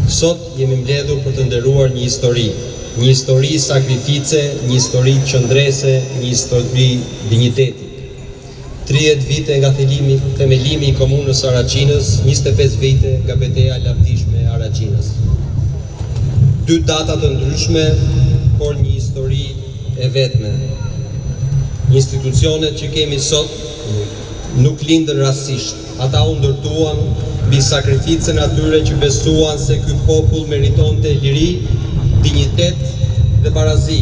Sot jemi mbledhur për të nderuar një histori sakrifice, një histori qëndrese, një histori dinjiteti. 30 vite nga themelimi i komunës Araçinës, 25 vite nga betejë e lavdishme e Araçinës. 2 data të ndryshme, por një histori e vetme. Institucionet që kemi sot nuk lindën rastësisht. Ata u ndërtuan mbi sakrificën atyre që besuan se ky popull meritonte liri, dinjitet dhe barazi.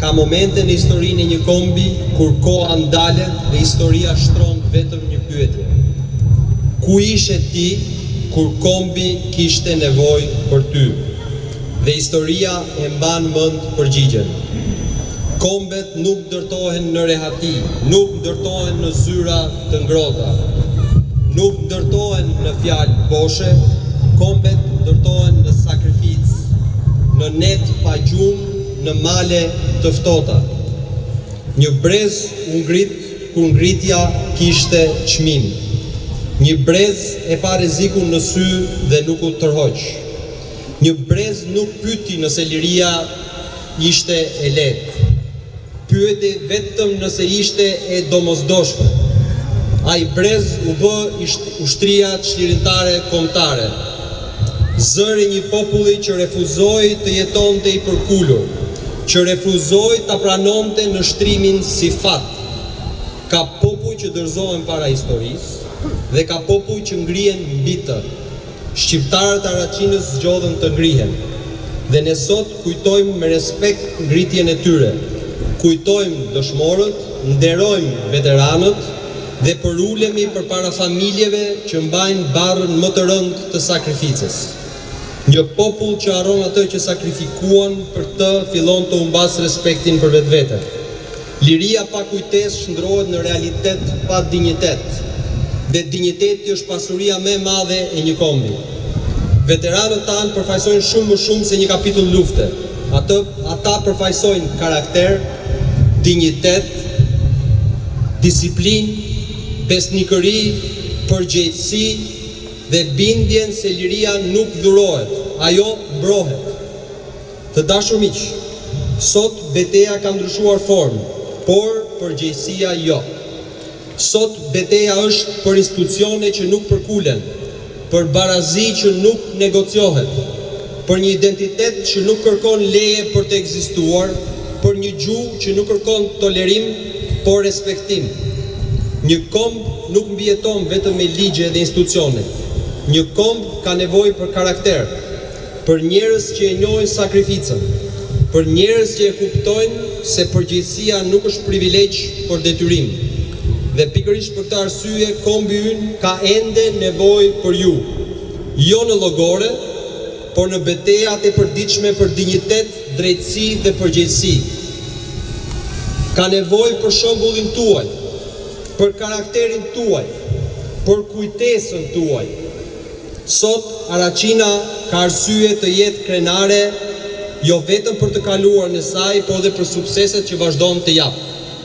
Ka momente në historinë e një kombi kur koha ndalet dhe historia shtron vetëm një pyetje. Ku ishe ti kur kombi kishte nevojë për ty? Dhe historia e mban mend përgjigjen. Kombet nuk ndërtohen në rehati, nuk ndërtohen në zyra të ngrohta, nuk ndërtohen në fjalë boshe, kombet ndërtohen në sakrificë, në net pa gjumë, në male të ftohta. Një brez u ngrit kur ngritja kishte çmim. Një brez e pa rrezikun në sy dhe nuk u tërhoq. Një brez nuk pyeti nëse liria ishte e lehtë. Pyeti vetëm nëse ishte e domosdoshme. Ai brez u bë ushtria çlirimtare kombëtare. Zëri një populli që refuzoi të jetonte i përkulur, që refuzoi ta pranonte në shtrimin si fat. Ka popull që dorëzohen para historisë dhe ka popull që ngrihen mbi të. Shqiptarët e Araçinës zgjodhen të ngrihen. Dhe ne sot kujtojmë me respekt ngritjen e tyre. Kujtojmë dëshmorët, nderojmë veteranët dhe përulemi përpara familjeve që mbajnë barrën më të rëndë të sakrificës. Një popull që harron atë që sakrifikuan për të fillon të humbas respektin për vetvete. Liria pa kujtesë shndrohet në realitet pa dinjitet. Dhe dinjiteti është pasuria më e madhe e një kombi. Veteranët tanë përfaqësojnë shumë më shumë se një kapitull lufte. Ata përfaqësojnë karakter, dinjitet, disiplinë, besnikëri, përgjegjësi dhe bindjen se liria nuk dhurohet, ajo mbrohet. Të dashur miq, sot betejë ka ndryshuar formë, por përgjegjësia jo. Sot betejë është për institucione që nuk përkulen, për barazi që nuk negociohet, për një identitet që nuk kërkon leje për të ekzistuar, për një gjuhë që nuk kërkon tolerim, por respektim. Një komb nuk mbijeton vetëm me ligje dhe institucione. Një komb ka nevojë për karakter, për njerëz që e njohin sakrificën, për njerëz që e kuptojnë se përgjegjësia nuk është privilegj, por detyrim. Dhe pikërisht për këtë arsye kombi ynë ka ende nevojë për ju. Jo në llogore, por në betejat e përditshme për dinjitet, drejtësi dhe përgjegjësi. Ka nevojë për shembullin tuaj, për karakterin tuaj, për kujtesën tuaj. Sot Araçina ka arsye të jetë krenare, jo vetëm për të kaluar në saj, por edhe për sukseset që vazhdon të japë.